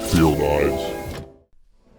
Field Eyes.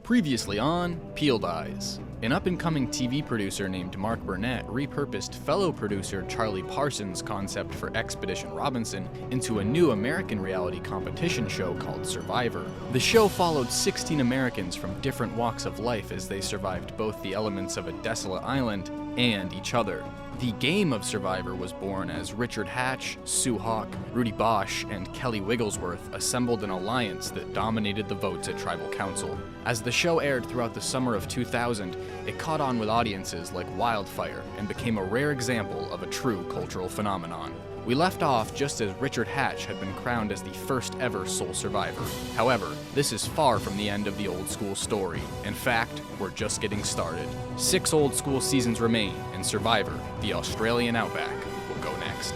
Previously on Peeled Eyes. An up-and-coming TV producer named Mark Burnett repurposed fellow producer Charlie Parsons' concept for Expedition Robinson into a new American reality competition show called Survivor. The show followed 16 Americans from different walks of life as they survived both the elements of a desolate island and each other. The game of Survivor was born as Richard Hatch, Sue Hawk, Rudy Bosch, and Kelly Wigglesworth assembled an alliance that dominated the votes at Tribal Council. As the show aired throughout the summer of 2000, it caught on with audiences like wildfire and became a rare example of a true cultural phenomenon. We left off just as Richard Hatch had been crowned as the first ever sole survivor. However, this is far from the end of the old school story. In fact, we're just getting started. 6 old school seasons remain, and Survivor, the Australian Outback, will go next.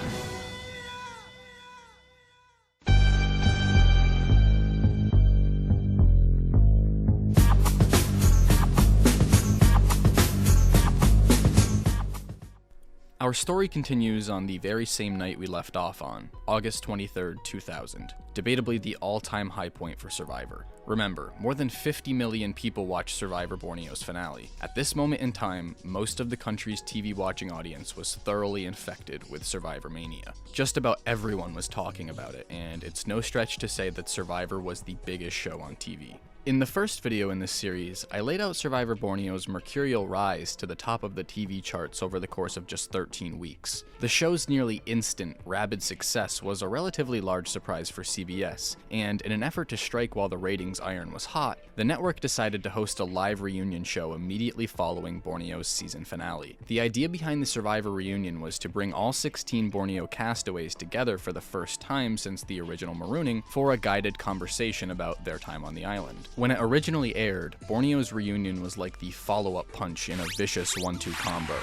Our story continues on the very same night we left off on, August 23rd, 2000, debatably the all-time high point for Survivor. Remember, more than 50 million people watched Survivor Borneo's finale. At this moment in time, most of the country's TV watching audience was thoroughly infected with Survivor mania. Just about everyone was talking about it, and it's no stretch to say that Survivor was the biggest show on TV. In the first video in this series, I laid out Survivor Borneo's mercurial rise to the top of the TV charts over the course of just 13 weeks. The show's nearly instant, rabid success was a relatively large surprise for CBS, and in an effort to strike while the ratings iron was hot, the network decided to host a live reunion show immediately following Borneo's season finale. The idea behind the Survivor reunion was to bring all 16 Borneo castaways together for the first time since the original Marooning for a guided conversation about their time on the island. When it originally aired, Borneo's reunion was like the follow-up punch in a vicious 1-2 combo.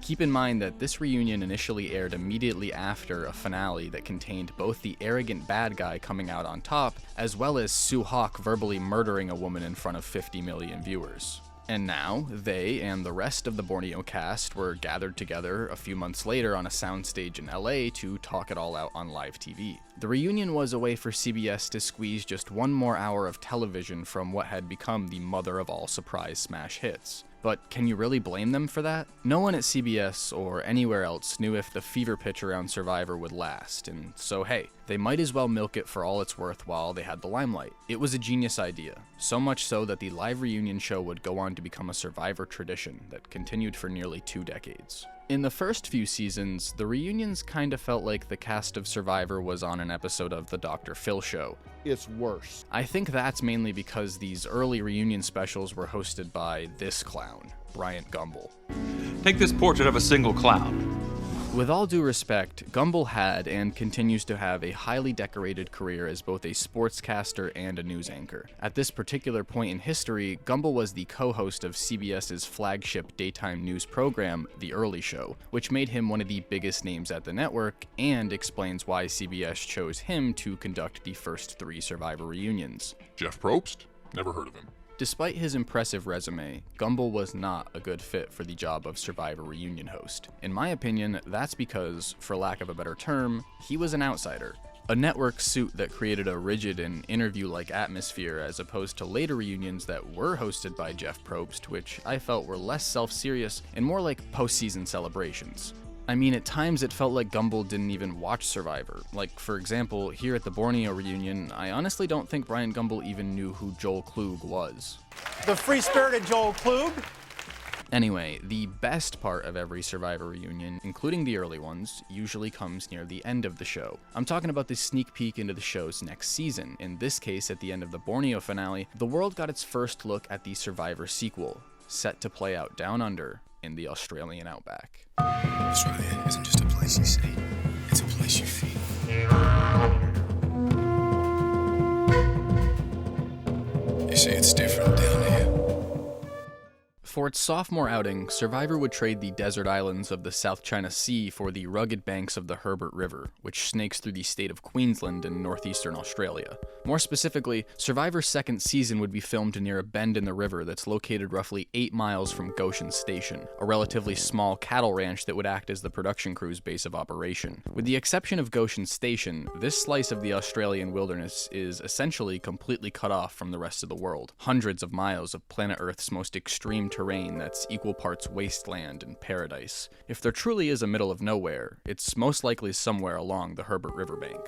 Keep in mind that this reunion initially aired immediately after a finale that contained both the arrogant bad guy coming out on top, as well as Sue Hawk verbally murdering a woman in front of 50 million viewers. And now, they and the rest of the Borneo cast were gathered together a few months later on a soundstage in LA to talk it all out on live TV. The reunion was a way for CBS to squeeze just one more hour of television from what had become the mother of all surprise smash hits. But can you really blame them for that? No one at CBS or anywhere else knew if the fever pitch around Survivor would last, and so hey, they might as well milk it for all it's worth while they had the limelight. It was a genius idea, so much so that the live reunion show would go on to become a Survivor tradition that continued for nearly 2 decades. In the first few seasons, the reunions kinda felt like the cast of Survivor was on an episode of the Dr. Phil show. It's worse. I think that's mainly because these early reunion specials were hosted by this clown, Bryant Gumbel. Take this portrait of a single clown. With all due respect, Gumbel had and continues to have a highly decorated career as both a sportscaster and a news anchor. At this particular point in history, Gumbel was the co-host of CBS's flagship daytime news program, The Early Show, which made him one of the biggest names at the network and explains why CBS chose him to conduct the first 3 Survivor reunions. Jeff Probst? Never heard of him. Despite his impressive resume, Gumbel was not a good fit for the job of Survivor reunion host. In my opinion, that's because, for lack of a better term, he was an outsider. A network suit that created a rigid and interview-like atmosphere as opposed to later reunions that were hosted by Jeff Probst, which I felt were less self-serious and more like postseason celebrations. I mean, at times it felt like Gumbel didn't even watch Survivor. Like, for example, here at the Borneo reunion, I honestly don't think Bryant Gumbel even knew who Joel Klug was. The free-spirited Joel Klug. Anyway, the best part of every Survivor reunion, including the early ones, usually comes near the end of the show. I'm talking about the sneak peek into the show's next season. In this case, at the end of the Borneo finale, the world got its first look at the Survivor sequel, set to play out down under in the Australian Outback. Australia isn't just a place you see, it's a place you feel. You see, it's different down here. For its sophomore outing, Survivor would trade the desert islands of the South China Sea for the rugged banks of the Herbert River, which snakes through the state of Queensland in northeastern Australia. More specifically, Survivor's second season would be filmed near a bend in the river that's located roughly 8 miles from Goshen Station, a relatively small cattle ranch that would act as the production crew's base of operation. With the exception of Goshen Station, this slice of the Australian wilderness is essentially completely cut off from the rest of the world. Hundreds of miles of planet Earth's most extreme terrain that's equal parts wasteland and paradise. If there truly is a middle of nowhere, it's most likely somewhere along the Herbert Riverbank.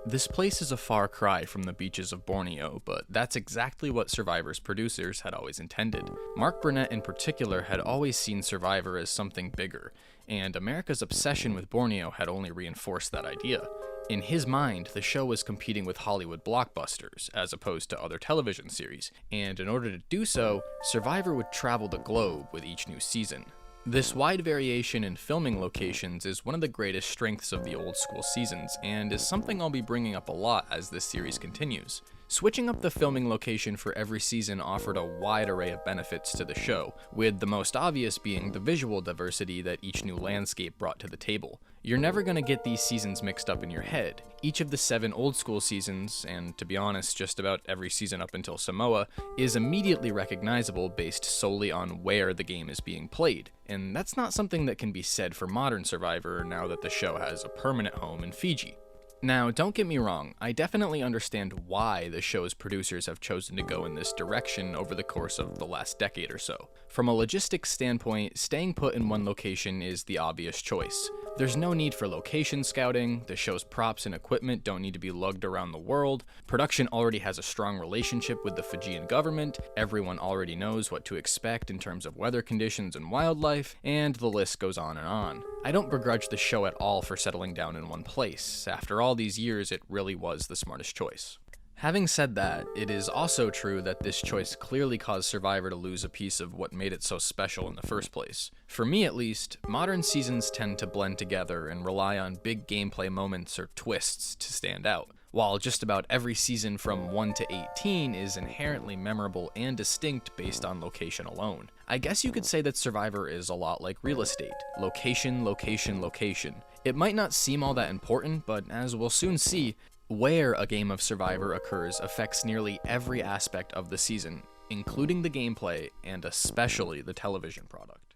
This place is a far cry from the beaches of Borneo, but that's exactly what Survivor's producers had always intended. Mark Burnett in particular had always seen Survivor as something bigger, and America's obsession with Borneo had only reinforced that idea. In his mind, the show was competing with Hollywood blockbusters, as opposed to other television series, and in order to do so, Survivor would travel the globe with each new season. This wide variation in filming locations is one of the greatest strengths of the old school seasons, and is something I'll be bringing up a lot as this series continues. Switching up the filming location for every season offered a wide array of benefits to the show, with the most obvious being the visual diversity that each new landscape brought to the table. You're never going to get these seasons mixed up in your head. Each of the 7 old school seasons, and to be honest, just about every season up until Samoa, is immediately recognizable based solely on where the game is being played. And that's not something that can be said for modern Survivor now that the show has a permanent home in Fiji. Now, don't get me wrong, I definitely understand why the show's producers have chosen to go in this direction over the course of the last decade or so. From a logistics standpoint, staying put in one location is the obvious choice. There's no need for location scouting, the show's props and equipment don't need to be lugged around the world, production already has a strong relationship with the Fijian government, everyone already knows what to expect in terms of weather conditions and wildlife, and the list goes on and on. I don't begrudge the show at all for settling down in one place. After all these years, it really was the smartest choice. Having said that, it is also true that this choice clearly caused Survivor to lose a piece of what made it so special in the first place. For me at least, modern seasons tend to blend together and rely on big gameplay moments or twists to stand out, while just about every season from 1 to 18 is inherently memorable and distinct based on location alone. I guess you could say that Survivor is a lot like real estate. Location, location, location. It might not seem all that important, but as we'll soon see, where a game of Survivor occurs affects nearly every aspect of the season, including the gameplay and especially the television product.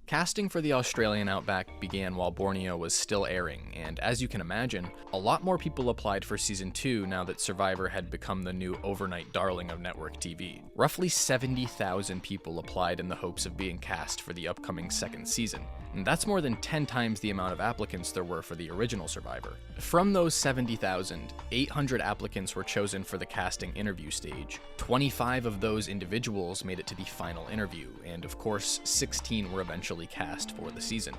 Casting for the Australian Outback began while Borneo was still airing, and as you can imagine, a lot more people applied for Season 2 now that Survivor had become the new overnight darling of network TV. Roughly 70,000 people applied in the hopes of being cast for the upcoming second season, and that's more than 10 times the amount of applicants there were for the original Survivor. From those 70,000, 800 applicants were chosen for the casting interview stage. 25 of those individuals made it to the final interview, and of course, 16 were eventually cast for the season.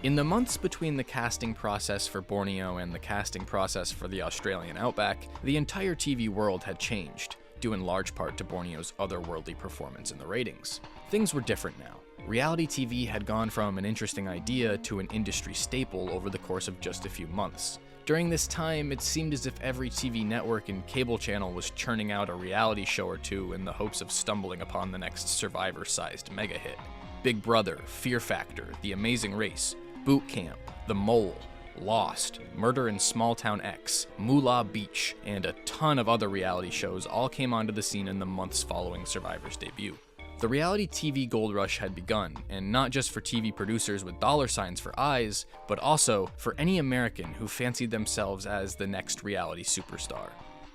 In the months between the casting process for Borneo and the casting process for the Australian Outback, the entire TV world had changed, due in large part to Borneo's otherworldly performance in the ratings. Things were different now. Reality TV had gone from an interesting idea to an industry staple over the course of just a few months. During this time, it seemed as if every TV network and cable channel was churning out a reality show or two in the hopes of stumbling upon the next Survivor-sized mega hit. Big Brother, Fear Factor, The Amazing Race, Boot Camp, The Mole, Lost, Murder in Small Town X, Moolah Beach, and a ton of other reality shows all came onto the scene in the months following Survivor's debut. The reality TV gold rush had begun, and not just for TV producers with dollar signs for eyes, but also for any American who fancied themselves as the next reality superstar.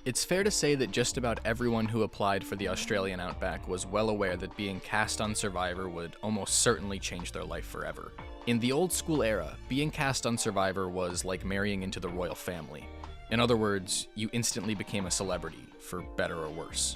It's fair to say that just about everyone who applied for the Australian Outback was well aware that being cast on Survivor would almost certainly change their life forever. In the old school era, being cast on Survivor was like marrying into the royal family. In other words, you instantly became a celebrity, for better or worse.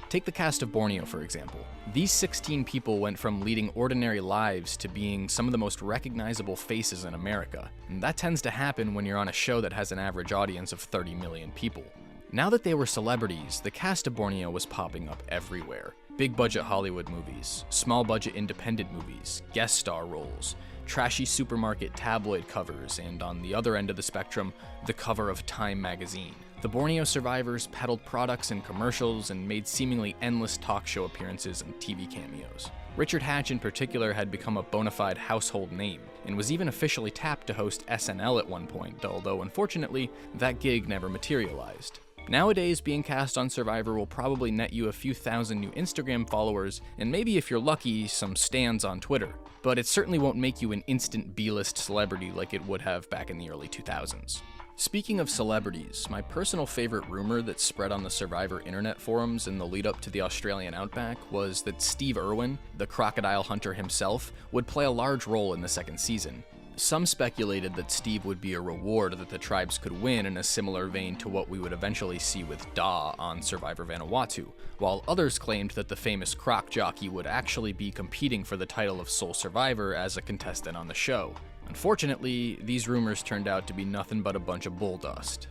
Take the cast of Borneo, for example. These 16 people went from leading ordinary lives to being some of the most recognizable faces in America, and that tends to happen when you're on a show that has an average audience of 30 million people. Now that they were celebrities, the cast of Borneo was popping up everywhere. Big budget Hollywood movies, small budget independent movies, guest star roles, trashy supermarket tabloid covers, and on the other end of the spectrum, the cover of Time magazine. The Borneo survivors peddled products and commercials and made seemingly endless talk show appearances and TV cameos. Richard Hatch in particular had become a bona fide household name, and was even officially tapped to host SNL at one point, although unfortunately, that gig never materialized. Nowadays, being cast on Survivor will probably net you a few thousand new Instagram followers, and maybe if you're lucky, some stans on Twitter. But it certainly won't make you an instant B-list celebrity like it would have back in the early 2000s. Speaking of celebrities, my personal favorite rumor that spread on the Survivor internet forums in the lead up to the Australian Outback was that Steve Irwin, the crocodile hunter himself, would play a large role in the second season. Some speculated that Steve would be a reward that the tribes could win in a similar vein to what we would eventually see with Da on Survivor Vanuatu, while others claimed that the famous croc jockey would actually be competing for the title of sole survivor as a contestant on the show. Unfortunately, these rumors turned out to be nothing but a bunch of bull dust.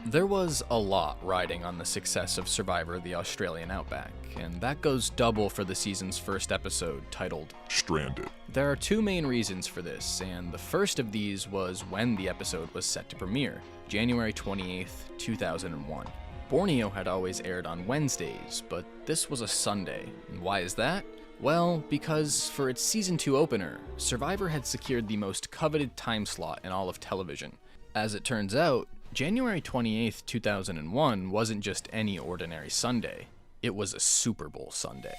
There was a lot riding on the success of Survivor the Australian Outback, and that goes double for the season's first episode, titled Stranded. There are two main reasons for this, and the first of these was when the episode was set to premiere, January 28th, 2001. Borneo had always aired on Wednesdays, but this was a Sunday. And why is that? Well, because for its Season 2 opener, Survivor had secured the most coveted time slot in all of television. As it turns out, January 28th, 2001 wasn't just any ordinary Sunday. It was a Super Bowl Sunday.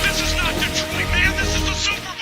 This is not Detroit, man! This is the Super Bowl!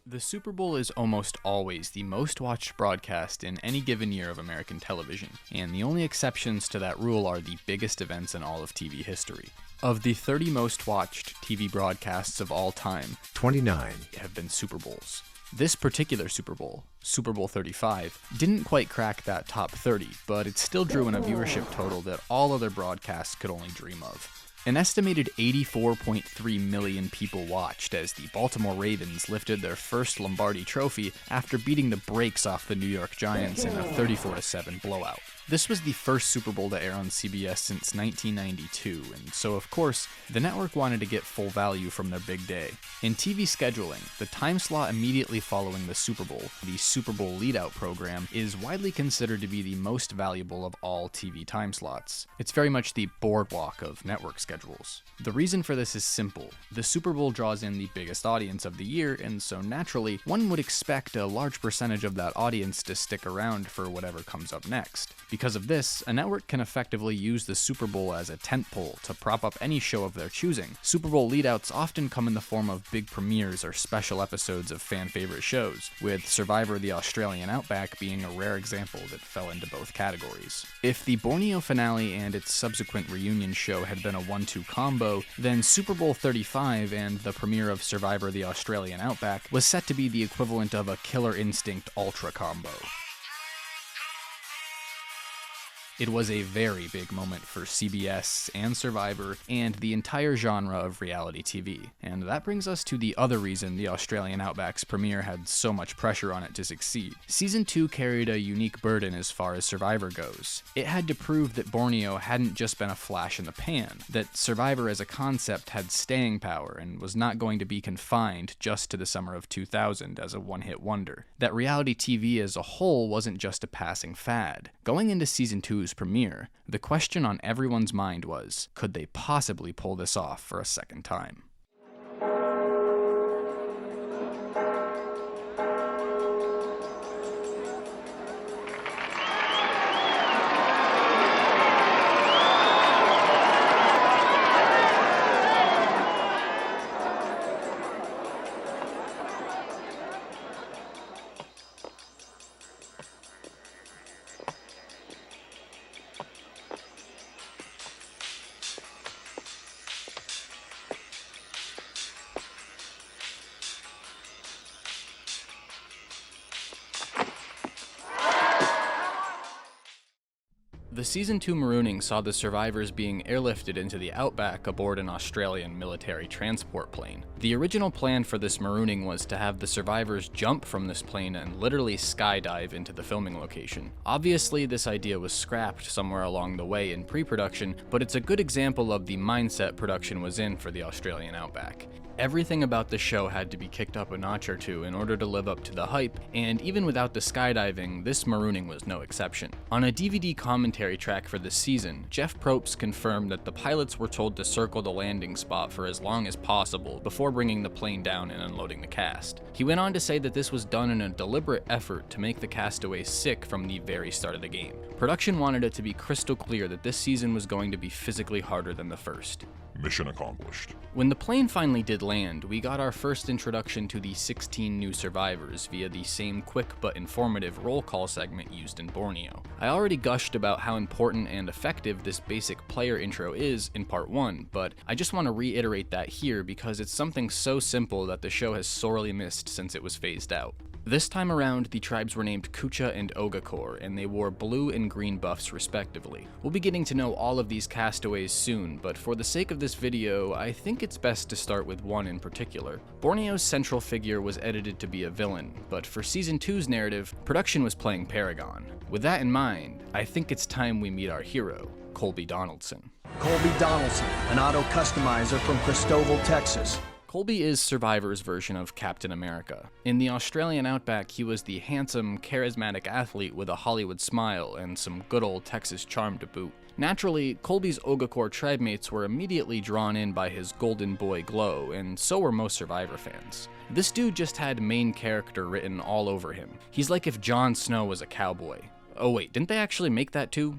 The Super Bowl is almost always the most watched broadcast in any given year of American television, and the only exceptions to that rule are the biggest events in all of TV history. Of the 30 most watched TV broadcasts of all time, 29 have been Super Bowls. This particular Super Bowl, Super Bowl 35, didn't quite crack that top 30, but it still drew in a viewership total that all other broadcasts could only dream of. An estimated 84.3 million people watched as the Baltimore Ravens lifted their first Lombardi trophy after beating the brakes off the New York Giants in a 34-7 blowout. This was the first Super Bowl to air on CBS since 1992, and so of course, the network wanted to get full value from their big day. In TV scheduling, the time slot immediately following the Super Bowl, the Super Bowl lead-out program, is widely considered to be the most valuable of all TV time slots. It's very much the boardwalk of network schedules. The reason for this is simple. The Super Bowl draws in the biggest audience of the year, and so naturally, one would expect a large percentage of that audience to stick around for whatever comes up next. Because of this, a network can effectively use the Super Bowl as a tentpole to prop up any show of their choosing. Super Bowl leadouts often come in the form of big premieres or special episodes of fan-favorite shows, with Survivor the Australian Outback being a rare example that fell into both categories. If the Borneo finale and its subsequent reunion show had been a 1-2 combo, then Super Bowl 35 and the premiere of Survivor the Australian Outback was set to be the equivalent of a Killer Instinct Ultra combo. It was a very big moment for CBS and Survivor and the entire genre of reality TV. And that brings us to the other reason the Australian Outback's premiere had so much pressure on it to succeed. Season 2 carried a unique burden as far as Survivor goes. It had to prove that Borneo hadn't just been a flash in the pan, that Survivor as a concept had staying power and was not going to be confined just to the summer of 2000 as a one-hit wonder. That reality TV as a whole wasn't just a passing fad. Going into Season 2's premiere, the question on everyone's mind was, could they possibly pull this off for a second time? The Season 2 Marooning saw the survivors being airlifted into the Outback aboard an Australian military transport plane. The original plan for this Marooning was to have the survivors jump from this plane and literally skydive into the filming location. Obviously, this idea was scrapped somewhere along the way in pre-production, but it's a good example of the mindset production was in for the Australian Outback. Everything about the show had to be kicked up a notch or two in order to live up to the hype, and even without the skydiving, this Marooning was no exception. On a DVD commentary commentary track for this season, Jeff Probst confirmed that the pilots were told to circle the landing spot for as long as possible before bringing the plane down and unloading the cast. He went on to say that this was done in a deliberate effort to make the castaways sick from the very start of the game. Production wanted it to be crystal clear that this season was going to be physically harder than the first. Mission accomplished. When the plane finally did land, we got our first introduction to the 16 new survivors via the same quick but informative roll call segment used in Borneo. I already gushed about how important and effective this basic player intro is in part 1, but I just want to reiterate that here because it's something so simple that the show has sorely missed since it was phased out. This time around, the tribes were named Kucha and Ogakor, and they wore blue and green buffs respectively. We'll be getting to know all of these castaways soon, but for the sake of this video, I think it's best to start with one in particular. Borneo's central figure was edited to be a villain, but for Season 2's narrative, production was playing Paragon. With that in mind, I think it's time we meet our hero, Colby Donaldson. Colby Donaldson, an auto customizer from Cristobal, Texas. Colby is Survivor's version of Captain America. In the Australian Outback, he was the handsome, charismatic athlete with a Hollywood smile and some good old Texas charm to boot. Naturally, Colby's Ogakor tribemates were immediately drawn in by his golden boy glow, and so were most Survivor fans. This dude just had main character written all over him. He's like if Jon Snow was a cowboy. Oh wait, didn't they actually make that too?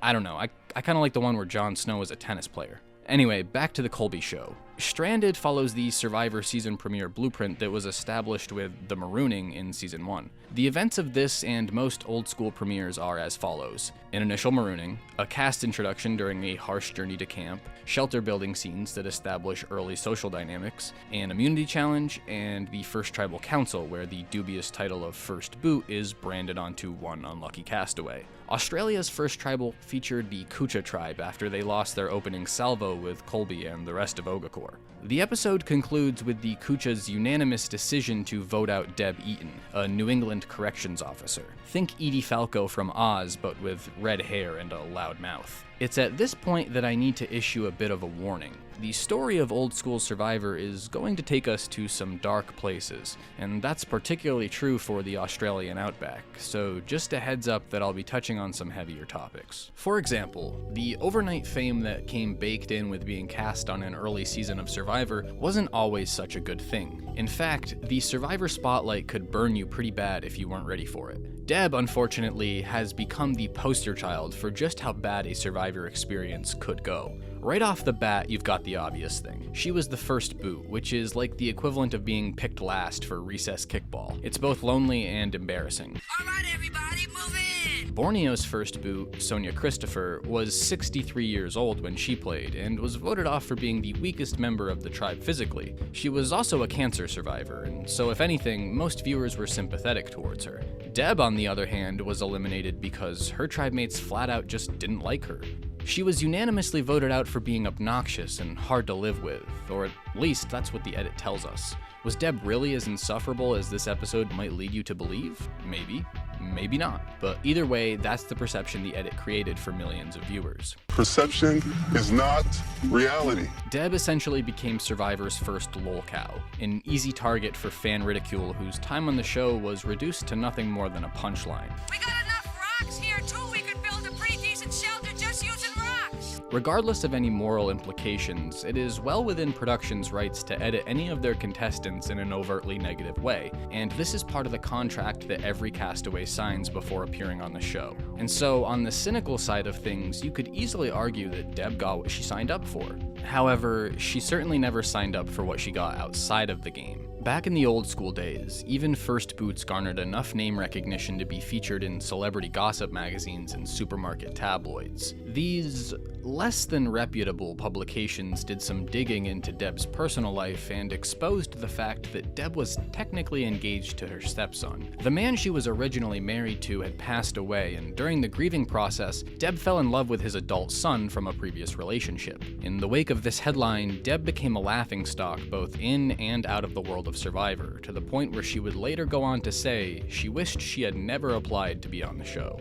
I don't know, I kinda like the one where Jon Snow is a tennis player. Anyway, back to the Colby show. Stranded follows the Survivor season premiere blueprint that was established with the Marooning in Season 1. The events of this and most old school premieres are as follows: an initial Marooning, a cast introduction during a harsh journey to camp, shelter building scenes that establish early social dynamics, an immunity challenge, and the first tribal council where the dubious title of First Boot is branded onto one unlucky castaway. Australia's first tribal featured the Kucha tribe after they lost their opening salvo with Colby and the rest of Ogakor. The episode concludes with the Kucha's unanimous decision to vote out Deb Eaton, a New England corrections officer. Think Edie Falco from Oz, but with red hair and a loud mouth. It's at this point that I need to issue a bit of a warning. The story of Old School Survivor is going to take us to some dark places, and that's particularly true for the Australian Outback, so just a heads up that I'll be touching on some heavier topics. For example, the overnight fame that came baked in with being cast on an early season of Survivor wasn't always such a good thing. In fact, the Survivor spotlight could burn you pretty bad if you weren't ready for it. Deb, unfortunately, has become the poster child for just how bad a Survivor experience could go. Right off the bat, you've got the obvious thing. She was the first boot, which is like the equivalent of being picked last for recess kickball. It's both lonely and embarrassing. All right, everybody, move in! Borneo's first boot, Sonia Christopher, was 63 years old when she played, and was voted off for being the weakest member of the tribe physically. She was also a cancer survivor, and so if anything, most viewers were sympathetic towards her. Deb, on the other hand, was eliminated because her tribe mates flat out just didn't like her. She was unanimously voted out for being obnoxious and hard to live with, or at least that's what the edit tells us. Was Deb really as insufferable as this episode might lead you to believe? Maybe. Maybe not. But either way, that's the perception the edit created for millions of viewers. Perception is not reality. Deb essentially became Survivor's first lolcow, an easy target for fan ridicule whose time on the show was reduced to nothing more than a punchline. We got enough rocks here, too. We could build a pretty decent shelter just using rocks. Regardless of any moral implications, it is well within production's rights to edit any of their contestants in an overtly negative way, and this is part of the contract that every castaway signs before appearing on the show. And so, on the cynical side of things, you could easily argue that Deb got what she signed up for. However, she certainly never signed up for what she got outside of the game. Back in the old school days, even First Boots garnered enough name recognition to be featured in celebrity gossip magazines and supermarket tabloids. These less than reputable publications did some digging into Deb's personal life and exposed the fact that Deb was technically engaged to her stepson. The man she was originally married to had passed away, and during the grieving process, Deb fell in love with his adult son from a previous relationship. In the wake of this headline, Deb became a laughingstock both in and out of the world of Survivor, to the point where she would later go on to say she wished she had never applied to be on the show.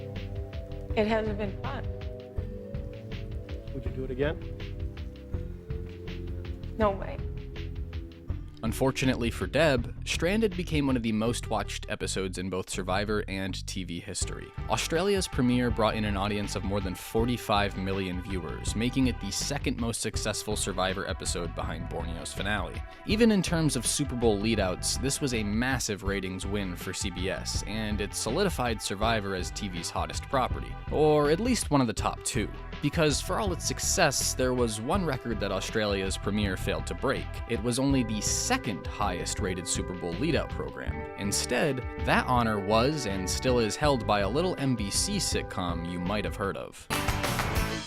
It hasn't been fun. Would you do it again? No way. Unfortunately for Deb, Stranded became one of the most watched episodes in both Survivor and TV history. Australia's premiere brought in an audience of more than 45 million viewers, making it the second most successful Survivor episode behind Borneo's finale. Even in terms of Super Bowl leadouts, this was a massive ratings win for CBS, and it solidified Survivor as TV's hottest property, or at least one of the top two. Because for all its success, there was one record that Australia's premiere failed to break. It was only the second highest rated Super Bowl leadout program. Instead, that honor was and still is held by a little NBC sitcom you might have heard of.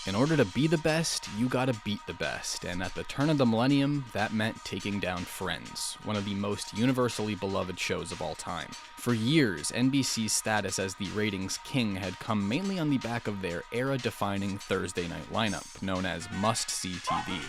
In order to be the best, you gotta beat the best, and at the turn of the millennium, that meant taking down Friends, one of the most universally beloved shows of all time. For years, NBC's status as the ratings king had come mainly on the back of their era-defining Thursday night lineup, known as must-see TV.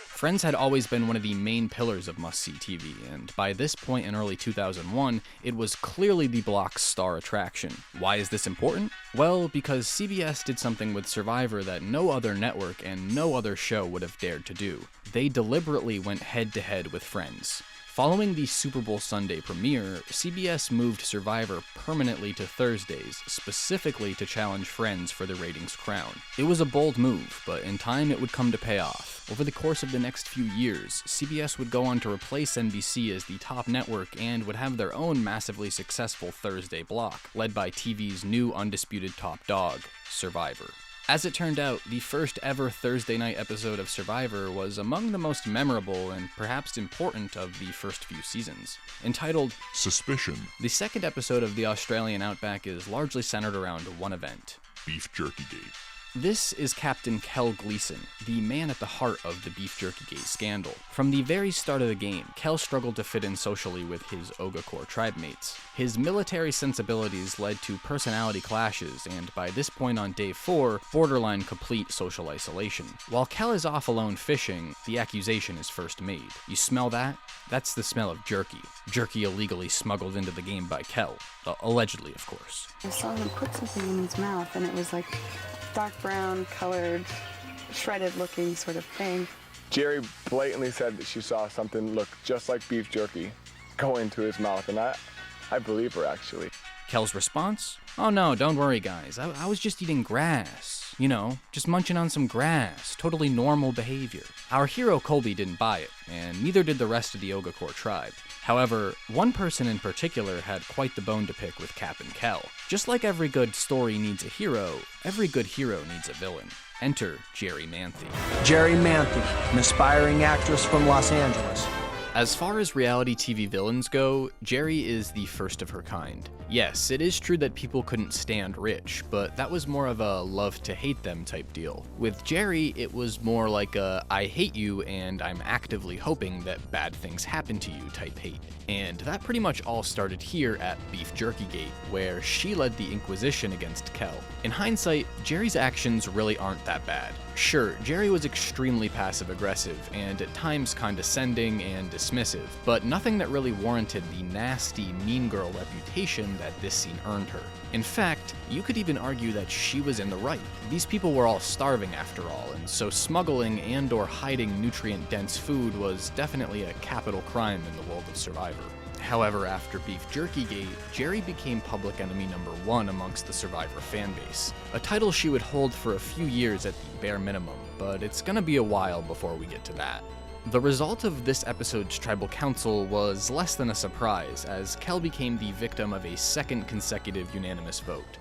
Friends had always been one of the main pillars of must-see TV, and by this point in early 2001, it was clearly the block's star attraction. Why is this important? Well, because CBS did something with Survivor that no other network and no other show would have dared to do. They deliberately went head-to-head with Friends. Following the Super Bowl Sunday premiere, CBS moved Survivor permanently to Thursdays, specifically to challenge Friends for the ratings crown. It was a bold move, but in time it would come to pay off. Over the course of the next few years, CBS would go on to replace NBC as the top network and would have their own massively successful Thursday block, led by TV's new undisputed top dog, Survivor. As it turned out, the first ever Thursday night episode of Survivor was among the most memorable and perhaps important of the first few seasons. Entitled Suspicion. The second episode of the Australian Outback is largely centered around one event. Beef Jerky Gate. This is Captain Kel Gleason, the man at the heart of the Beef Jerkygate scandal. From the very start of the game, Kel struggled to fit in socially with his Ogakor tribe mates. His military sensibilities led to personality clashes, and by this point on day 4, borderline complete social isolation. While Kel is off alone fishing, the accusation is first made. You smell that? That's the smell of jerky. Jerky illegally smuggled into the game by Kel. Allegedly, of course. I saw him put something in his mouth, and it was like dark brown colored, shredded looking sort of thing. Jerri blatantly said that she saw something look just like beef jerky go into his mouth, and I believe her, actually. Kel's response? Oh no, don't worry guys, I was just eating grass. You know, just munching on some grass. Totally normal behavior. Our hero Colby didn't buy it, and neither did the rest of the Ogakor tribe. However, one person in particular had quite the bone to pick with Cap and Kel. Just like every good story needs a hero, every good hero needs a villain. Enter Jerri Manthey. Jerri Manthey, an aspiring actress from Los Angeles. As far as reality TV villains go, Jerri is the first of her kind. Yes, it is true that people couldn't stand Rich, but that was more of a love-to-hate them type deal. With Jerri, it was more like a I hate you and I'm actively hoping that bad things happen to you type hate. And that pretty much all started here at Beef Jerkygate, where she led the Inquisition against Kel. In hindsight, Jerri's actions really aren't that bad. Sure, Jerri was extremely passive-aggressive and at times condescending and dismissive, but nothing that really warranted the nasty, mean girl reputation that this scene earned her. In fact, you could even argue that she was in the right. These people were all starving after all, and so smuggling and/or hiding nutrient-dense food was definitely a capital crime in the world of Survivor. However, after Beef Jerkygate, Jerri became public enemy number 1 amongst the Survivor fanbase, a title she would hold for a few years at the bare minimum, but it's gonna be a while before we get to that. The result of this episode's tribal council was less than a surprise, as Kel became the victim of a second consecutive unanimous vote.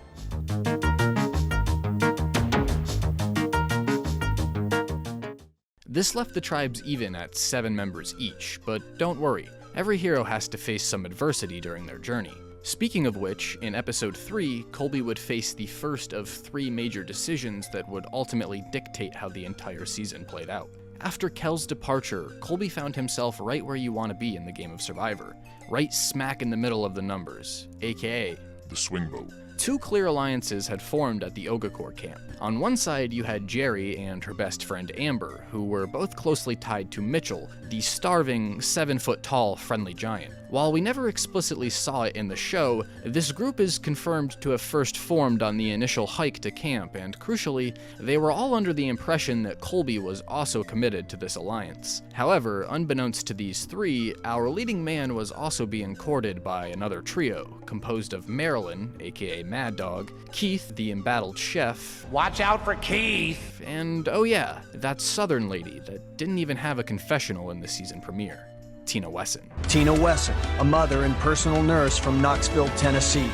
This left the tribes even at 7 members each, but don't worry, every hero has to face some adversity during their journey. Speaking of which, in episode 3, Colby would face the first of 3 major decisions that would ultimately dictate how the entire season played out. After Kel's departure, Colby found himself right where you want to be in the game of Survivor, right smack in the middle of the numbers, aka The swing vote. Two clear alliances had formed at the Ogakor camp. On one side, you had Jerri and her best friend Amber, who were both closely tied to Mitchell, the starving, 7-foot-tall friendly giant. While we never explicitly saw it in the show, this group is confirmed to have first formed on the initial hike to camp, and crucially, they were all under the impression that Colby was also committed to this alliance. However, unbeknownst to these three, our leading man was also being courted by another trio, composed of Marilyn, aka Mad Dog, Keith, the embattled chef, Watch out for Keith! and oh yeah, that southern lady that didn't even have a confessional in the season premiere, Tina Wesson. Tina Wesson, a mother and personal nurse from Knoxville, Tennessee.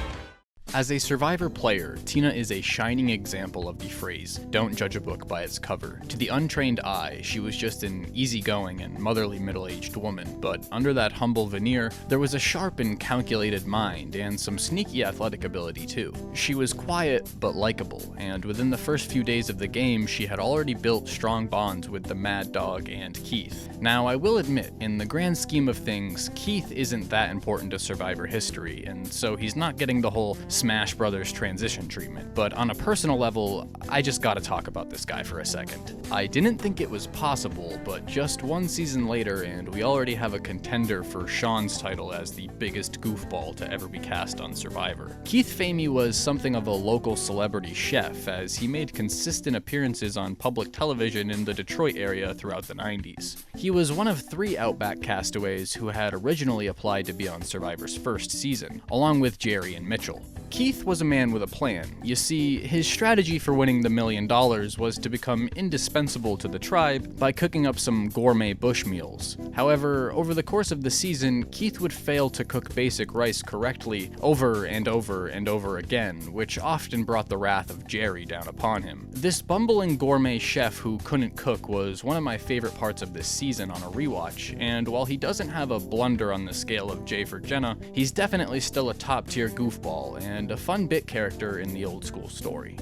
As a Survivor player, Tina is a shining example of the phrase, "Don't judge a book by its cover." To the untrained eye, she was just an easygoing and motherly middle-aged woman, but under that humble veneer, there was a sharp and calculated mind, and some sneaky athletic ability too. She was quiet, but likable, and within the first few days of the game, she had already built strong bonds with the Mad Dog and Keith. Now, I will admit, in the grand scheme of things, Keith isn't that important to Survivor history, and so he's not getting the whole Smash Brothers transition treatment, but on a personal level, I just gotta talk about this guy for a second. I didn't think it was possible, but just one season later and we already have a contender for Shan's title as the biggest goofball to ever be cast on Survivor. Keith Famey was something of a local celebrity chef, as he made consistent appearances on public television in the Detroit area throughout the 90s. He was one of 3 Outback castaways who had originally applied to be on Survivor's first season, along with Jerri and Mitchell. Keith was a man with a plan. You see, his strategy for winning the $1 million was to become indispensable to the tribe by cooking up some gourmet bush meals. However, over the course of the season, Keith would fail to cook basic rice correctly over and over and over again, which often brought the wrath of Jerri down upon him. This bumbling gourmet chef who couldn't cook was one of my favorite parts of this season on a rewatch, and while he doesn't have a blunder on the scale of Jay for Jenna, he's definitely still a top-tier goofball and a fun bit character in the old school story.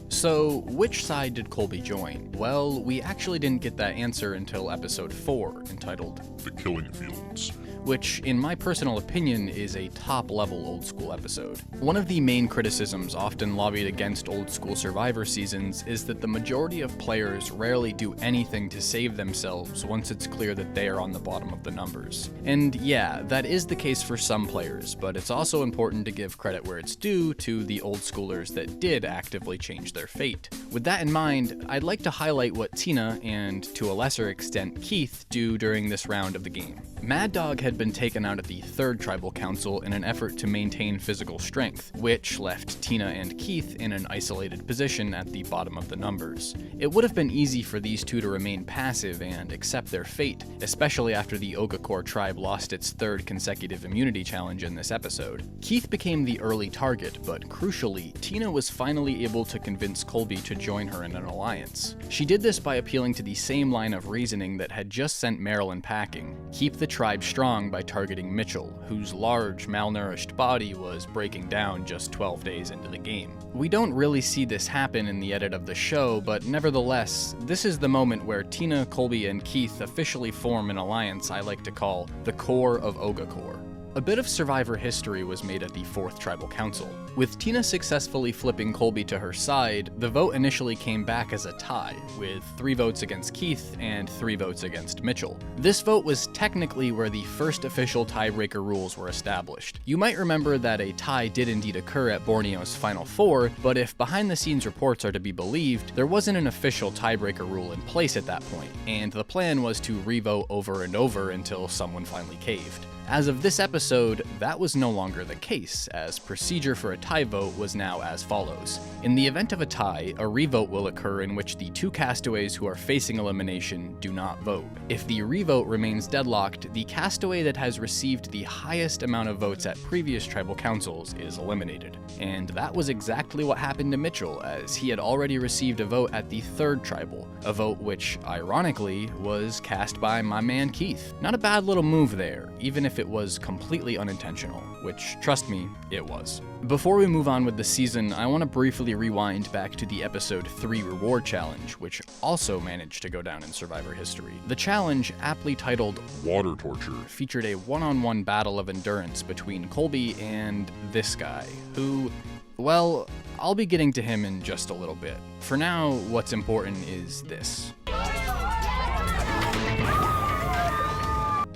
So, which side did Colby join? Well, we actually didn't get that answer until episode 4, entitled The Killing Fields, which, in my personal opinion, is a top-level old-school episode. One of the main criticisms often lobbied against old-school Survivor seasons is that the majority of players rarely do anything to save themselves once it's clear that they are on the bottom of the numbers. And yeah, that is the case for some players, but it's also important to give credit where it's due to the old-schoolers that did actively change their fate. With that in mind, I'd like to highlight what Tina, and to a lesser extent Keith, do during this round of the game. Mad Dog had been taken out at the 3rd Tribal Council in an effort to maintain physical strength, which left Tina and Keith in an isolated position at the bottom of the numbers. It would have been easy for these two to remain passive and accept their fate, especially after the Ogakor tribe lost its 3rd consecutive immunity challenge in this episode. Keith became the early target, but crucially, Tina was finally able to convince Colby to join her in an alliance. She did this by appealing to the same line of reasoning that had just sent Marilyn packing: keep the tribe strong by targeting Mitchell, whose large, malnourished body was breaking down just 12 days into the game. We don't really see this happen in the edit of the show, but nevertheless, this is the moment where Tina, Colby, and Keith officially form an alliance I like to call the Core of Ogakor. A bit of Survivor history was made at the 4th Tribal Council. With Tina successfully flipping Colby to her side, the vote initially came back as a tie, with 3 votes against Keith and 3 votes against Mitchell. This vote was technically where the first official tiebreaker rules were established. You might remember that a tie did indeed occur at Borneo's Final Four, but if behind-the-scenes reports are to be believed, there wasn't an official tiebreaker rule in place at that point, and the plan was to revote over and over until someone finally caved. As of this episode, that was no longer the case, as procedure for a tie vote was now as follows. In the event of a tie, a revote will occur in which the 2 castaways who are facing elimination do not vote. If the revote remains deadlocked, the castaway that has received the highest amount of votes at previous tribal councils is eliminated. And that was exactly what happened to Mitchell, as he had already received a vote at the 3rd tribal, a vote which, ironically, was cast by my man Keith. Not a bad little move there, even if if it was completely unintentional, which, trust me, it was. Before we move on with the season, I want to briefly rewind back to the episode 3 reward challenge, which also managed to go down in Survivor history. The challenge, aptly titled Water torture. featured a one-on-one battle of endurance between Colby and this guy, who, well, I'll be getting to him in just a little bit. For now, what's important is this.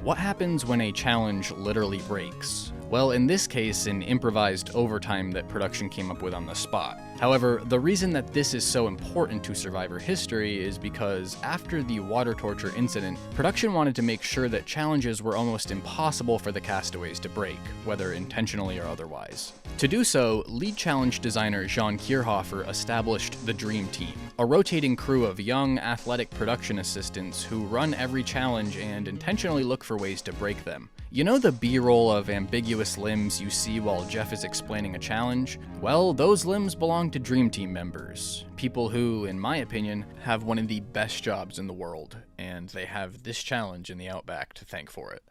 What happens when a challenge literally breaks? Well, in this case, an improvised overtime that production came up with on the spot. However, the reason that this is so important to Survivor history is because after the water torture incident, production wanted to make sure that challenges were almost impossible for the castaways to break, whether intentionally or otherwise. To do so, lead challenge designer Jan Kierhofer established the Dream Team, a rotating crew of young, athletic production assistants who run every challenge and intentionally look for ways to break them. You know the B-roll of ambiguous limbs you see while Jeff is explaining a challenge? Well, those limbs belong to Dream Team members. People who, in my opinion, have one of the best jobs in the world, and they have this challenge in the Outback to thank for it.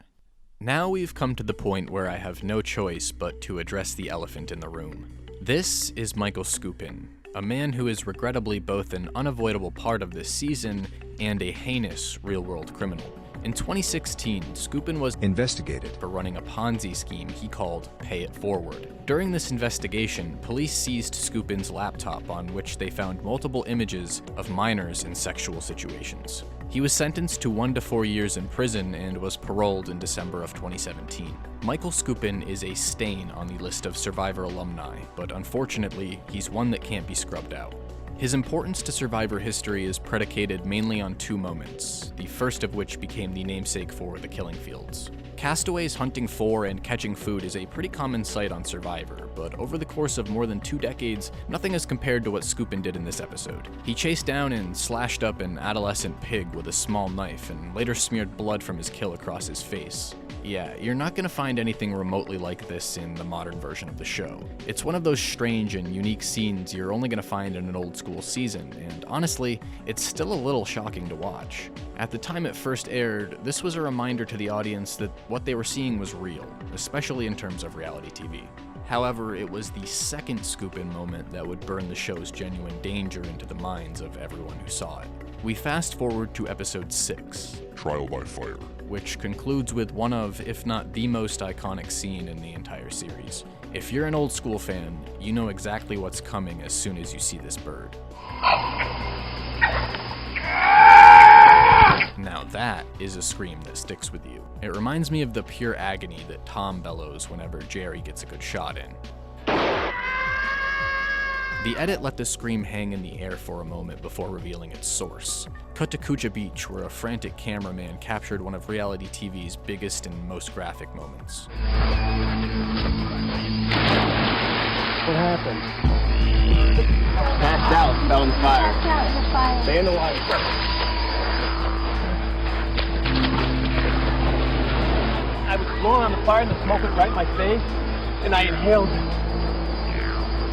Now we've come to the point where I have no choice but to address the elephant in the room. This is Michael Skupin, a man who is regrettably both an unavoidable part of this season and a heinous real-world criminal. In 2016, Skupin was investigated for running a Ponzi scheme he called Pay It Forward. During this investigation, police seized Skupin's laptop, on which they found multiple images of minors in sexual situations. He was sentenced to 1 to 4 years in prison and was paroled in December of 2017. Michael Skupin is a stain on the list of Survivor alumni, but unfortunately, he's one that can't be scrubbed out. His importance to Survivor history is predicated mainly on 2 moments, the first of which became the namesake for the killing fields. Castaways hunting for and catching food is a pretty common sight on Survivor, but over the course of more than 2 decades, nothing is compared to what Skupin did in this episode. He chased down and slashed up an adolescent pig with a small knife and later smeared blood from his kill across his face. Yeah, you're not gonna find anything remotely like this in the modern version of the show. It's one of those strange and unique scenes you're only gonna find in an old school season, and honestly, it's still a little shocking to watch. At the time it first aired, this was a reminder to the audience that what they were seeing was real, especially in terms of reality TV. However, it was the second Skupin moment that would burn the show's genuine danger into the minds of everyone who saw it. We fast forward to episode 6, Trial by fire. which concludes with one of, if not the most iconic scene in the entire series. If you're an old school fan, you know exactly what's coming as soon as you see this bird. Now that is a scream that sticks with you. It reminds me of the pure agony that Tom bellows whenever Jerri gets a good shot in. The edit let the scream hang in the air for a moment before revealing its source. Cut to Kucha Beach, where a frantic cameraman captured one of reality TV's biggest and most graphic moments. What happened? Passed out, fell in the fire. Stay in the water. I was blowing on the fire and the smoke went right in my face, and I inhaled it.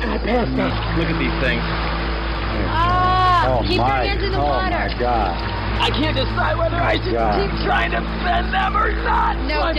And I passed out. Look at these things. Keep your hands in the water. Oh my God. I can't decide whether I should keep trying to bend them or not. No,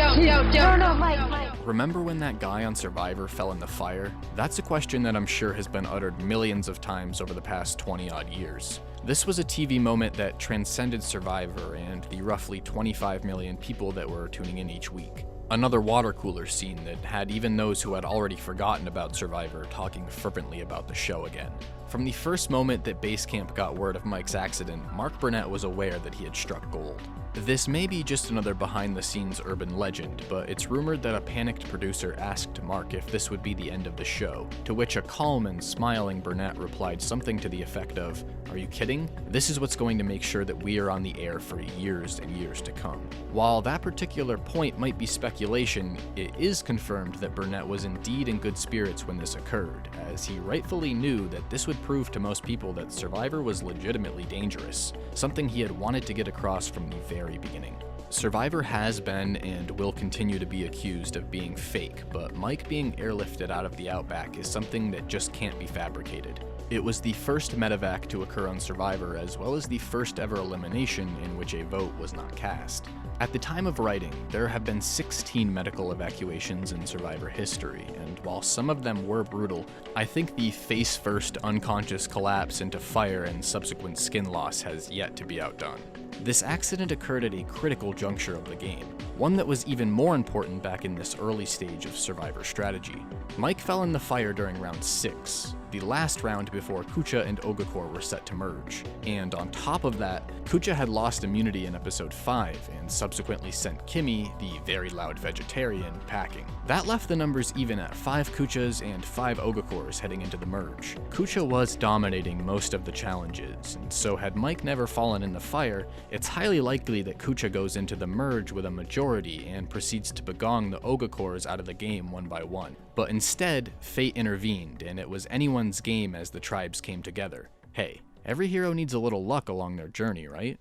don't. Mike. Remember when that guy on Survivor fell in the fire? That's a question that I'm sure has been uttered millions of times over the past 20-odd years. This was a TV moment that transcended Survivor and the roughly 25 million people that were tuning in each week. Another water cooler scene that had even those who had already forgotten about Survivor talking fervently about the show again. From the first moment that Base Camp got word of Mike's accident, Mark Burnett was aware that he had struck gold. This may be just another behind-the-scenes urban legend, but it's rumored that a panicked producer asked Mark if this would be the end of the show, to which a calm and smiling Burnett replied something to the effect of, "Are you kidding? This is what's going to make sure that we are on the air for years and years to come." While that particular point might be speculation, it is confirmed that Burnett was indeed in good spirits when this occurred, as he rightfully knew that this would prove to most people that Survivor was legitimately dangerous, something he had wanted to get across from the very beginning. Survivor has been and will continue to be accused of being fake, but Mike being airlifted out of the Outback is something that just can't be fabricated. It was the first medevac to occur on Survivor, as well as the first ever elimination in which a vote was not cast. At the time of writing, there have been 16 medical evacuations in Survivor history, and while some of them were brutal, I think the face-first unconscious collapse into fire and subsequent skin loss has yet to be outdone. This accident occurred at a critical juncture of the game, one that was even more important back in this early stage of Survivor strategy. Mike fell in the fire during round 6, the last round before Kucha and Ogakor were set to merge. And on top of that, Kucha had lost immunity in episode 5 and subsequently sent Kimmy, the very loud vegetarian, packing. That left the numbers even at 5 Kuchas and 5 Ogakors heading into the merge. Kucha was dominating most of the challenges, and so had Mike never fallen in the fire, it's highly likely that Kucha goes into the merge with a majority and proceeds to begong the Ogakors out of the game one by one. But instead, fate intervened, and it was anyone's game as the tribes came together. Hey, every hero needs a little luck along their journey, right?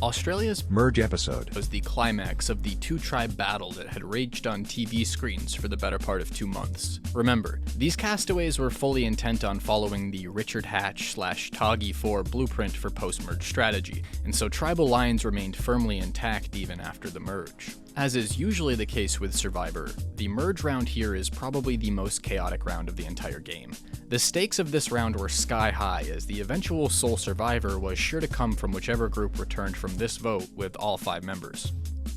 Australia's merge episode was the climax of the two-tribe battle that had raged on TV screens for the better part of 2 months. Remember, these castaways were fully intent on following the Richard Hatch/Toggy 4 blueprint for post-merge strategy, and so tribal lines remained firmly intact even after the merge. As is usually the case with Survivor, the merge round here is probably the most chaotic round of the entire game. The stakes of this round were sky high, as the eventual sole survivor was sure to come from whichever group returned from this vote with all 5 members.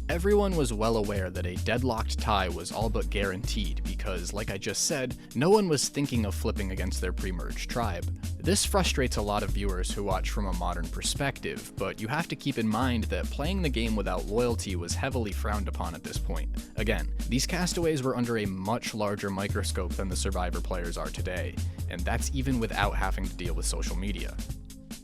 Everyone was well aware that a deadlocked tie was all but guaranteed because, like I just said, no one was thinking of flipping against their pre-merge tribe. This frustrates a lot of viewers who watch from a modern perspective, but you have to keep in mind that playing the game without loyalty was heavily frowned upon at this point. Again, these castaways were under a much larger microscope than the Survivor players are today, and that's even without having to deal with social media.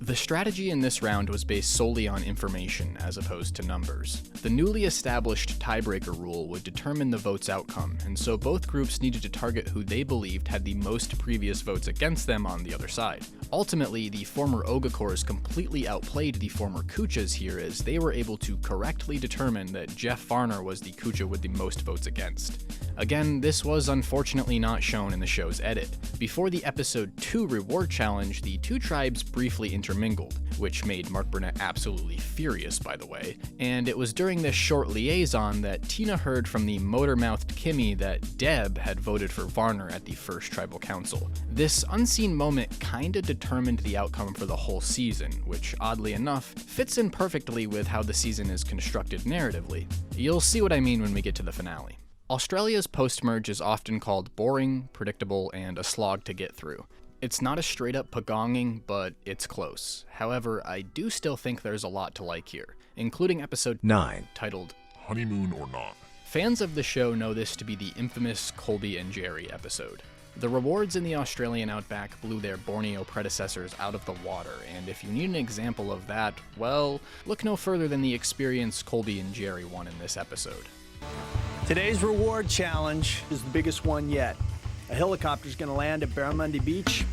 The strategy in this round was based solely on information as opposed to numbers. The newly established tiebreaker rule would determine the vote's outcome, and so both groups needed to target who they believed had the most previous votes against them on the other side. Ultimately, the former Ogakors completely outplayed the former Kuchas here, as they were able to correctly determine that Jeff Varner was the Kucha with the most votes against. Again, this was unfortunately not shown in the show's edit. Before the episode 2 reward challenge, the two tribes briefly intermingled, which made Mark Burnett absolutely furious, by the way, and it was during this short liaison that Tina heard from the motor-mouthed Kimmy that Deb had voted for Varner at the first tribal council. This unseen moment kinda determined the outcome for the whole season, which oddly enough fits in perfectly with how the season is constructed narratively. You'll see what I mean when we get to the finale. Australia's post-merge is often called boring, predictable, and a slog to get through. It's not a straight-up pagonging, but it's close. However, I do still think there's a lot to like here, including episode 9, titled Honeymoon or Not. Fans of the show know this to be the infamous Colby and Jerri episode. The rewards in the Australian Outback blew their Borneo predecessors out of the water, and if you need an example of that, well, look no further than the experience Colby and Jerri won in this episode. Today's reward challenge is the biggest one yet. A helicopter is going to land at Barramundi Beach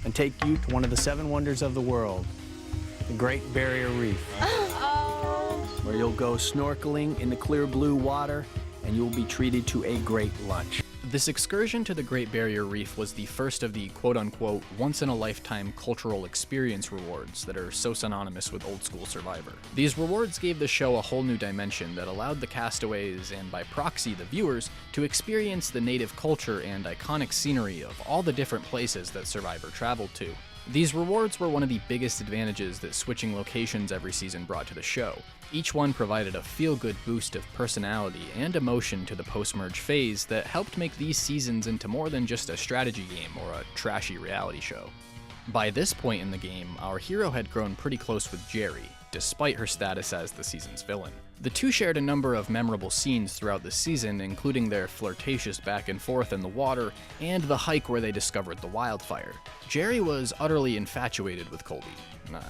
and take you to one of the 7 wonders of the world, the Great Barrier Reef, where you'll go snorkeling in the clear blue water and you'll be treated to a great lunch. This excursion to the Great Barrier Reef was the first of the quote-unquote once-in-a-lifetime cultural experience rewards that are so synonymous with old-school Survivor. These rewards gave the show a whole new dimension that allowed the castaways, and by proxy the viewers, to experience the native culture and iconic scenery of all the different places that Survivor traveled to. These rewards were one of the biggest advantages that switching locations every season brought to the show. Each one provided a feel-good boost of personality and emotion to the post-merge phase that helped make these seasons into more than just a strategy game or a trashy reality show. By this point in the game, our hero had grown pretty close with Jerri, despite her status as the season's villain. The two shared a number of memorable scenes throughout the season, including their flirtatious back and forth in the water and the hike where they discovered the wildfire. Jerri was utterly infatuated with Colby.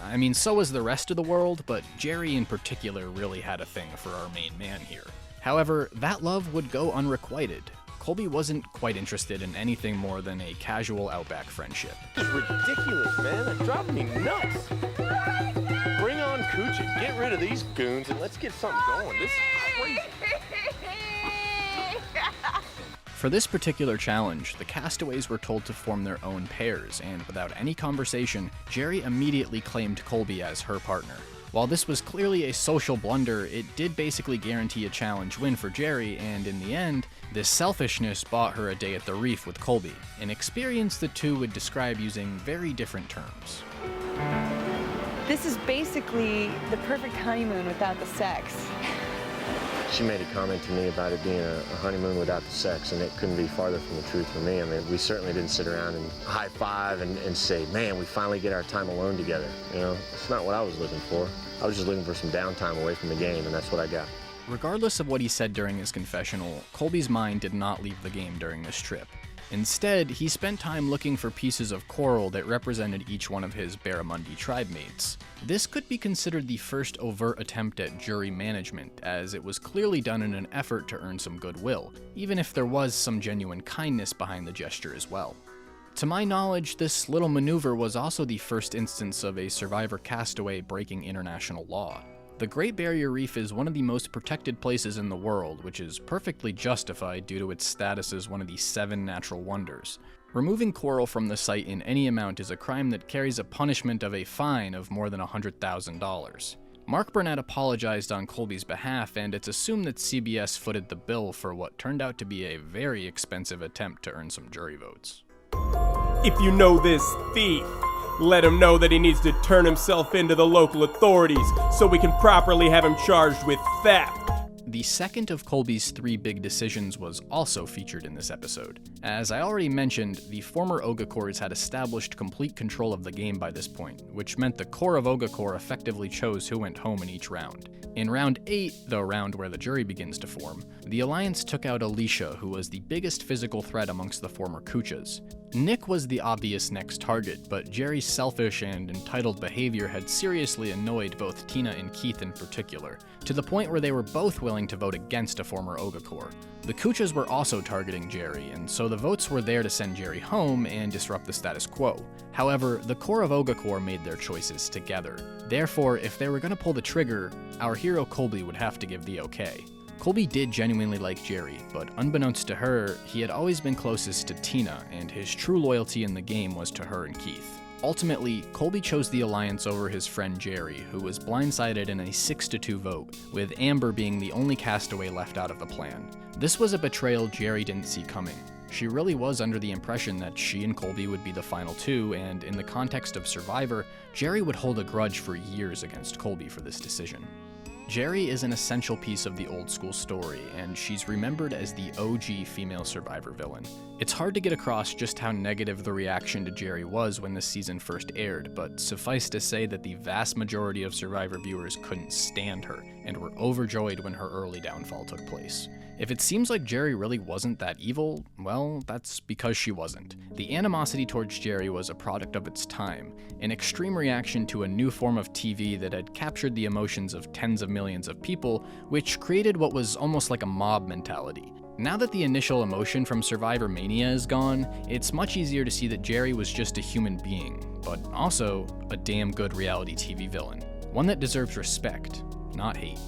I mean, so was the rest of the world, but Jerri in particular really had a thing for our main man here. However, that love would go unrequited. Colby wasn't quite interested in anything more than a casual Outback friendship. This is ridiculous, man. That's driving me nuts. Bring on Kucha. Get rid of these goons and let's get something going. This is crazy. For this particular challenge, the castaways were told to form their own pairs, and without any conversation, Jerri immediately claimed Colby as her partner. While this was clearly a social blunder, it did basically guarantee a challenge win for Jerri, and in the end, this selfishness bought her a day at the reef with Colby, an experience the two would describe using very different terms. This is basically the perfect honeymoon without the sex. She made a comment to me about it being a honeymoon without the sex, and it couldn't be farther from the truth for me. I mean, we certainly didn't sit around and high-five and say, man, we finally get our time alone together. You know, it's not what I was looking for. I was just looking for some downtime away from the game, and that's what I got. Regardless of what he said during his confessional, Colby's mind did not leave the game during this trip. Instead, he spent time looking for pieces of coral that represented each one of his barramundi tribe mates. This could be considered the first overt attempt at jury management, as it was clearly done in an effort to earn some goodwill, even if there was some genuine kindness behind the gesture as well. To my knowledge, this little maneuver was also the first instance of a survivor castaway breaking international law. The Great Barrier Reef is one of the most protected places in the world, which is perfectly justified due to its status as one of the 7 natural wonders. Removing coral from the site in any amount is a crime that carries a punishment of a fine of more than $100,000. Mark Burnett apologized on Colby's behalf, and it's assumed that CBS footed the bill for what turned out to be a very expensive attempt to earn some jury votes. If you know this thief, let him know that he needs to turn himself into the local authorities so we can properly have him charged with theft. The second of Colby's 3 big decisions was also featured in this episode. As I already mentioned, the former Ogakors had established complete control of the game by this point, which meant the core of Ogakor effectively chose who went home in each round. In round 8, the round where the jury begins to form, the Alliance took out Alicia, who was the biggest physical threat amongst the former Kuchas. Nick was the obvious next target, but Jerri's selfish and entitled behavior had seriously annoyed both Tina and Keith in particular, to the point where they were both willing to vote against a former Ogakor. The Kuchas were also targeting Jerri, and so the votes were there to send Jerri home and disrupt the status quo. However, the core of Ogakor made their choices together. Therefore, if they were going to pull the trigger, our hero Colby would have to give the okay. Colby did genuinely like Jerri, but unbeknownst to her, he had always been closest to Tina, and his true loyalty in the game was to her and Keith. Ultimately, Colby chose the Alliance over his friend Jerri, who was blindsided in a 6-2 vote, with Amber being the only castaway left out of the plan. This was a betrayal Jerri didn't see coming. She really was under the impression that she and Colby would be the final 2, and in the context of Survivor, Jerri would hold a grudge for years against Colby for this decision. Jerri is an essential piece of the old school story, and she's remembered as the OG female Survivor villain. It's hard to get across just how negative the reaction to Jerri was when this season first aired, but suffice to say that the vast majority of Survivor viewers couldn't stand her, and were overjoyed when her early downfall took place. If it seems like Jerri really wasn't that evil, well, that's because she wasn't. The animosity towards Jerri was a product of its time, an extreme reaction to a new form of TV that had captured the emotions of tens of millions of people, which created what was almost like a mob mentality. Now that the initial emotion from Survivor Mania is gone, it's much easier to see that Jerri was just a human being, but also a damn good reality TV villain. One that deserves respect, not hate.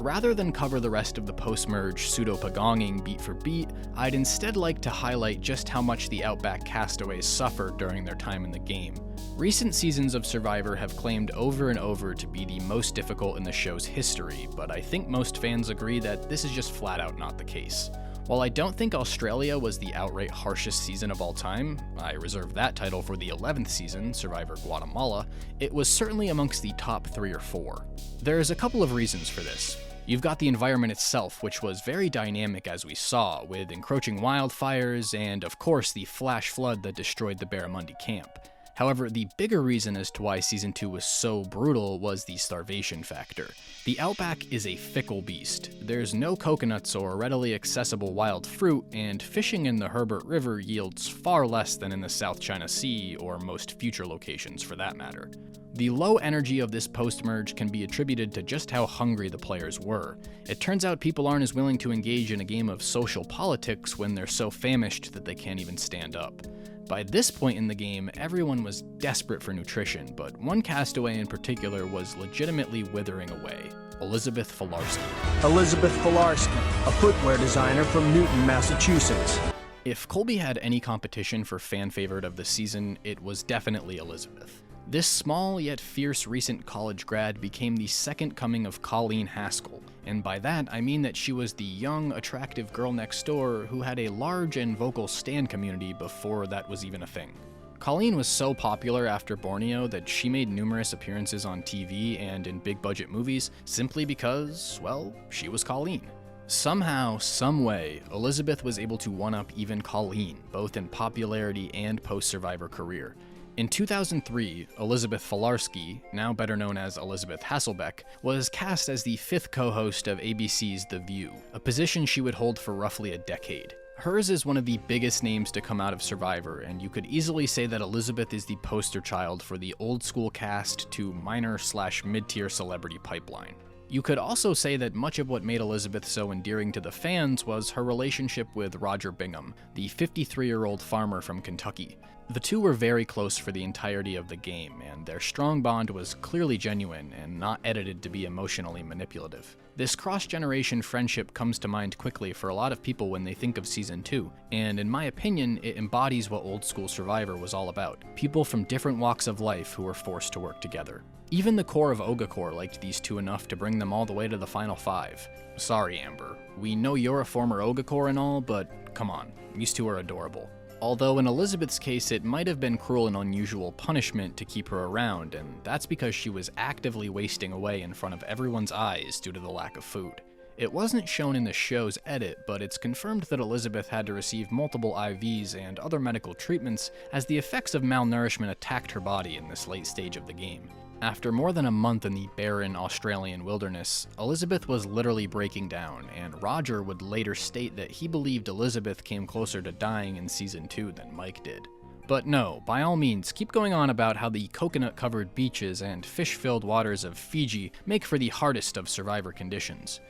Rather than cover the rest of the post-merge pseudo-pagonging beat for beat, I'd instead like to highlight just how much the Outback castaways suffered during their time in the game. Recent seasons of Survivor have claimed over and over to be the most difficult in the show's history, but I think most fans agree that this is just flat out not the case. While I don't think Australia was the outright harshest season of all time, I reserve that title for the 11th season, Survivor Guatemala, it was certainly amongst the top 3 or 4. There's a couple of reasons for this. You've got the environment itself, which was very dynamic as we saw, with encroaching wildfires and, of course, the flash flood that destroyed the Barramundi camp. However, the bigger reason as to why Season 2 was so brutal was the starvation factor. The Outback is a fickle beast. There's no coconuts or readily accessible wild fruit, and fishing in the Herbert River yields far less than in the South China Sea, or most future locations for that matter. The low energy of this post-merge can be attributed to just how hungry the players were. It turns out people aren't as willing to engage in a game of social politics when they're so famished that they can't even stand up. By this point in the game, everyone was desperate for nutrition, but one castaway in particular was legitimately withering away. Elisabeth Filarski. Elisabeth Filarski, a footwear designer from Newton, Massachusetts. If Colby had any competition for fan favorite of the season, it was definitely Elisabeth. This small yet fierce recent college grad became the second coming of Colleen Haskell, and by that I mean that she was the young, attractive girl next door who had a large and vocal stan community before that was even a thing. Colleen was so popular after Borneo that she made numerous appearances on TV and in big-budget movies simply because, well, she was Colleen. Somehow, someway, Elisabeth was able to one-up even Colleen, both in popularity and post-Survivor career. In 2003, Elisabeth Filarski, now better known as Elisabeth Hasselbeck, was cast as the 5th co-host of ABC's The View, a position she would hold for roughly a decade. Hers is one of the biggest names to come out of Survivor, and you could easily say that Elisabeth is the poster child for the old-school cast to minor/mid-tier celebrity pipeline. You could also say that much of what made Elisabeth so endearing to the fans was her relationship with Roger Bingham, the 53-year-old farmer from Kentucky. The two were very close for the entirety of the game, and their strong bond was clearly genuine and not edited to be emotionally manipulative. This cross-generation friendship comes to mind quickly for a lot of people when they think of Season 2, and in my opinion, it embodies what old-school Survivor was all about. People from different walks of life who were forced to work together. Even the core of Ogakor liked these two enough to bring them all the way to the final 5. Sorry, Amber. We know you're a former Ogakor and all, but come on, these two are adorable. Although in Elisabeth's case, it might have been cruel and unusual punishment to keep her around, and that's because she was actively wasting away in front of everyone's eyes due to the lack of food. It wasn't shown in the show's edit, but it's confirmed that Elisabeth had to receive multiple IVs and other medical treatments as the effects of malnourishment attacked her body in this late stage of the game. After more than a month in the barren Australian wilderness, Elisabeth was literally breaking down, and Roger would later state that he believed Elisabeth came closer to dying in Season 2 than Mike did. But no, by all means, keep going on about how the coconut-covered beaches and fish-filled waters of Fiji make for the hardest of Survivor conditions.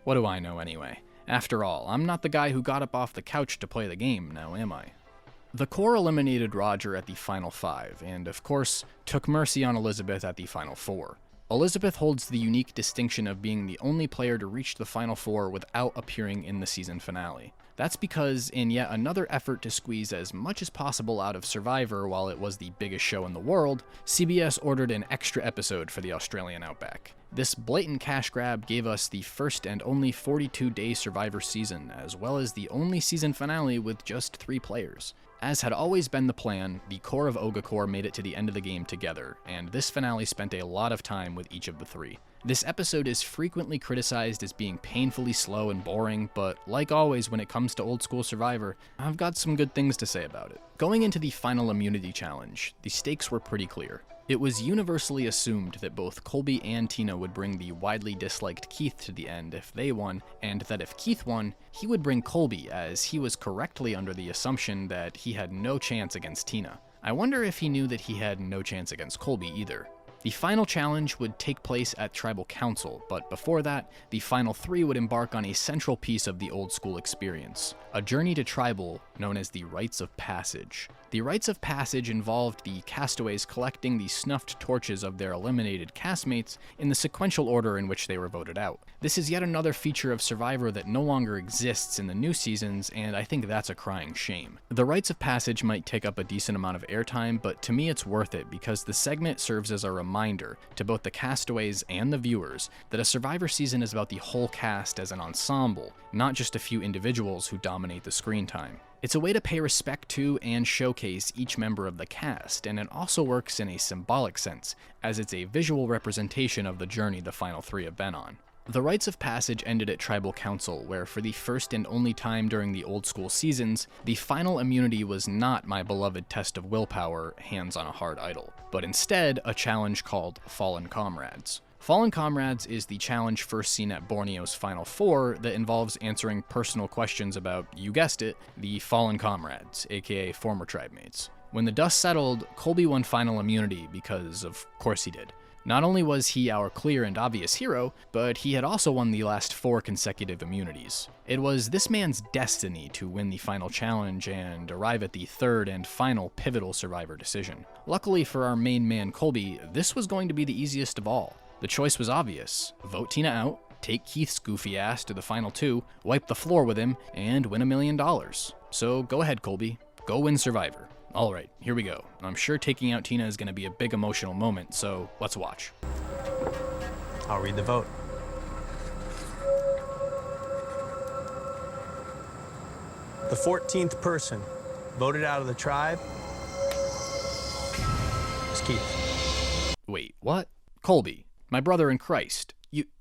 What do I know anyway? After all, I'm not the guy who got up off the couch to play the game, now am I? The core eliminated Roger at the final 5, and of course, took mercy on Elisabeth at the final 4. Elisabeth holds the unique distinction of being the only player to reach the final 4 without appearing in the season finale. That's because, in yet another effort to squeeze as much as possible out of Survivor while it was the biggest show in the world, CBS ordered an extra episode for the Australian Outback. This blatant cash grab gave us the first and only 42-day Survivor season, as well as the only season finale with just 3 players. As had always been the plan, the core of Ogakor made it to the end of the game together, and this finale spent a lot of time with each of the 3. This episode is frequently criticized as being painfully slow and boring, but like always when it comes to old school Survivor, I've got some good things to say about it. Going into the final immunity challenge, the stakes were pretty clear. It was universally assumed that both Colby and Tina would bring the widely disliked Keith to the end if they won, and that if Keith won, he would bring Colby, as he was correctly under the assumption that he had no chance against Tina. I wonder if he knew that he had no chance against Colby either. The final challenge would take place at Tribal Council, but before that, the final 3 would embark on a central piece of the old school experience, a journey to Tribal known as the Rites of Passage. The Rites of Passage involved the castaways collecting the snuffed torches of their eliminated castmates in the sequential order in which they were voted out. This is yet another feature of Survivor that no longer exists in the new seasons, and I think that's a crying shame. The Rites of Passage might take up a decent amount of airtime, but to me it's worth it because the segment serves as a reminder to both the castaways and the viewers that a Survivor season is about the whole cast as an ensemble, not just a few individuals who dominate the screen time. It's a way to pay respect to and showcase each member of the cast, and it also works in a symbolic sense, as it's a visual representation of the journey the final 3 have been on. The Rites of Passage ended at Tribal Council, where for the first and only time during the old school seasons, the final immunity was not my beloved test of willpower, hands on a hard idol, but instead a challenge called Fallen Comrades. Fallen Comrades is the challenge first seen at Borneo's Final 4 that involves answering personal questions about, you guessed it, the Fallen Comrades, aka former tribe mates. When the dust settled, Colby won final immunity because, of course he did. Not only was he our clear and obvious hero, but he had also won the last 4 consecutive immunities. It was this man's destiny to win the final challenge and arrive at the 3rd and final pivotal Survivor decision. Luckily for our main man Colby, this was going to be the easiest of all. The choice was obvious: vote Tina out, take Keith's goofy ass to the final 2, wipe the floor with him, and win $1 million. So go ahead, Colby. Go win Survivor. Alright, here we go. I'm sure taking out Tina is going to be a big emotional moment, so let's watch. I'll read the vote. The 14th person voted out of the tribe is Keith. Wait, what? Colby, my brother in Christ,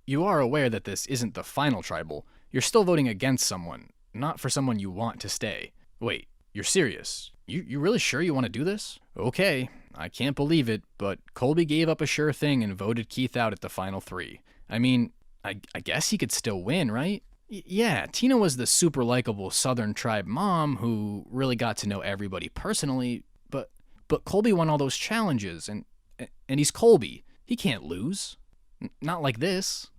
you are aware that this isn't the final tribal. You're still voting against someone, not for someone you want to stay. Wait, you're serious? You really sure you want to do this? Okay, I can't believe it, but Colby gave up a sure thing and voted Keith out at the final 3. I mean, I guess he could still win, right? Yeah, Tina was the super likable Southern tribe mom who really got to know everybody personally, but Colby won all those challenges, and he's Colby. He can't lose. Not like this.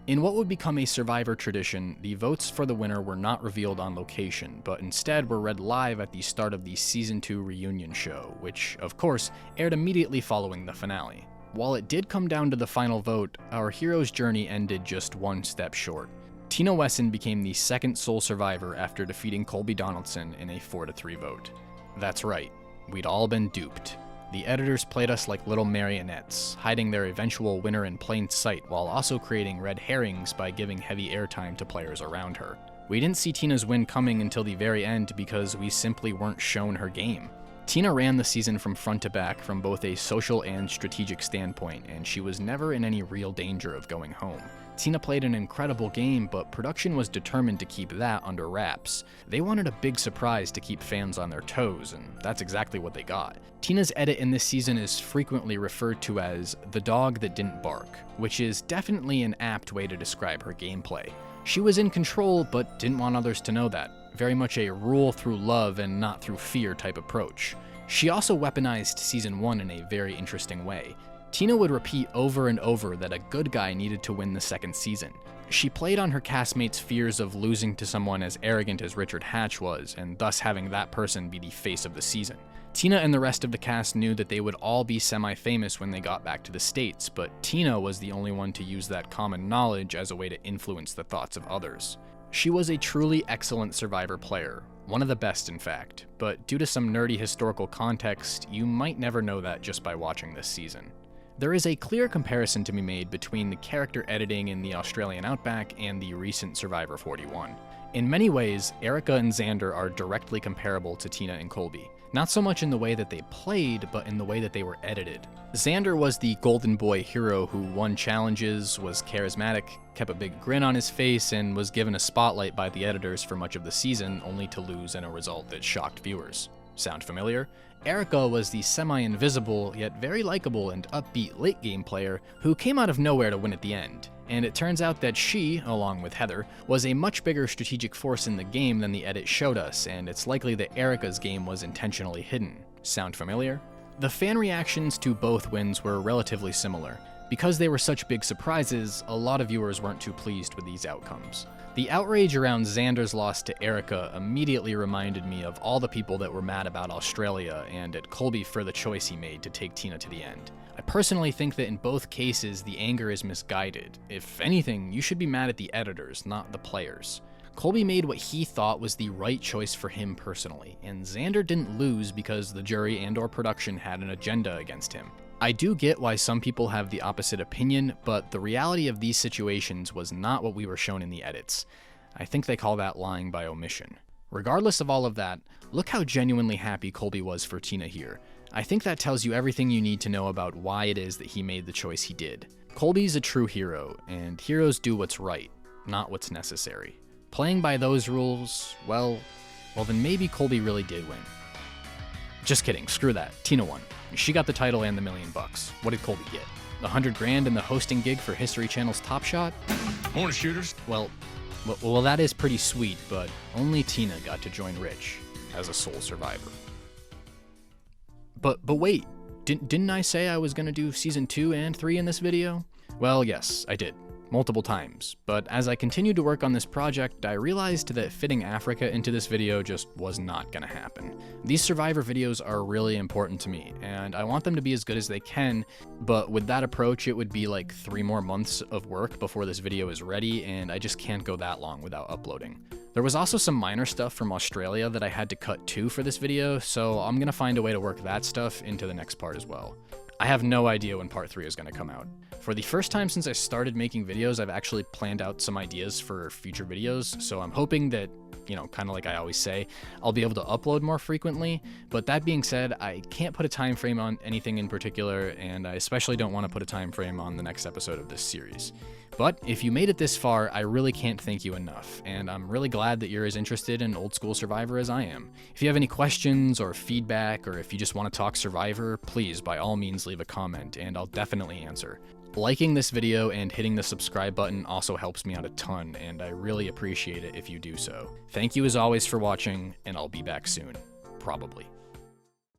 In what would become a Survivor tradition, the votes for the winner were not revealed on location, but instead were read live at the start of the Season 2 reunion show, which, of course, aired immediately following the finale. While it did come down to the final vote, our hero's journey ended just one step short. Tina Wesson became the second sole survivor after defeating Colby Donaldson in a 4-3 vote. That's right, we'd all been duped. The editors played us like little marionettes, hiding their eventual winner in plain sight while also creating red herrings by giving heavy airtime to players around her. We didn't see Tina's win coming until the very end because we simply weren't shown her game. Tina ran the season from front to back from both a social and strategic standpoint, and she was never in any real danger of going home. Tina played an incredible game, but production was determined to keep that under wraps. They wanted a big surprise to keep fans on their toes, and that's exactly what they got. Tina's edit in this season is frequently referred to as the dog that didn't bark, which is definitely an apt way to describe her gameplay. She was in control, but didn't want others to know that. Very much a rule through love and not through fear type approach. She also weaponized Season 1 in a very interesting way. Tina would repeat over and over that a good guy needed to win the second season. She played on her castmates' fears of losing to someone as arrogant as Richard Hatch was, and thus having that person be the face of the season. Tina and the rest of the cast knew that they would all be semi-famous when they got back to the States, but Tina was the only one to use that common knowledge as a way to influence the thoughts of others. She was a truly excellent Survivor player, one of the best in fact, but due to some nerdy historical context, you might never know that just by watching this season. There is a clear comparison to be made between the character editing in the Australian Outback and the recent Survivor 41. In many ways, Erika and Xander are directly comparable to Tina and Colby. Not so much in the way that they played, but in the way that they were edited. Xander was the golden boy hero who won challenges, was charismatic, kept a big grin on his face, and was given a spotlight by the editors for much of the season, only to lose in a result that shocked viewers. Sound familiar? Erika was the semi-invisible, yet very likable and upbeat late-game player who came out of nowhere to win at the end. And it turns out that she, along with Heather, was a much bigger strategic force in the game than the edit showed us, and it's likely that Erika's game was intentionally hidden. Sound familiar? The fan reactions to both wins were relatively similar. Because they were such big surprises, a lot of viewers weren't too pleased with these outcomes. The outrage around Xander's loss to Erika immediately reminded me of all the people that were mad about Australia and at Colby for the choice he made to take Tina to the end. I personally think that in both cases, the anger is misguided. If anything, you should be mad at the editors, not the players. Colby made what he thought was the right choice for him personally, and Xander didn't lose because the jury and/or production had an agenda against him. I do get why some people have the opposite opinion, but the reality of these situations was not what we were shown in the edits. I think they call that lying by omission. Regardless of all of that, look how genuinely happy Colby was for Tina here. I think that tells you everything you need to know about why it is that he made the choice he did. Colby's a true hero, and heroes do what's right, not what's necessary. Playing by those rules, well then maybe Colby really did win. Just kidding, screw that, Tina won. She got the title and the $1 million. What did Colby get? $100,000 and the hosting gig for History Channel's Top Shot? Morning, shooters. Well, that is pretty sweet, but only Tina got to join Rich as a sole survivor. But wait, didn't I say I was gonna do season 2 and 3 in this video? Well, yes, I did. multiple times, but as I continued to work on this project, I realized that fitting Africa into this video just was not gonna happen. These survivor videos are really important to me, and I want them to be as good as they can, but with that approach, it would be like 3 more months of work before this video is ready, and I just can't go that long without uploading. There was also some minor stuff from Australia that I had to cut too for this video, so I'm gonna find a way to work that stuff into the next part as well. I have no idea when part 3 is gonna come out. For the first time since I started making videos, I've actually planned out some ideas for future videos, so I'm hoping that, you know, kind of like I always say, I'll be able to upload more frequently, but that being said, I can't put a time frame on anything in particular, and I especially don't want to put a time frame on the next episode of this series. But if you made it this far, I really can't thank you enough, and I'm really glad that you're as interested in Old School Survivor as I am. If you have any questions or feedback, or if you just want to talk Survivor, please by all means leave a comment, and I'll definitely answer. Liking this video and hitting the subscribe button also helps me out a ton, and I really appreciate it if you do so. Thank you as always for watching, and I'll be back soon. Probably.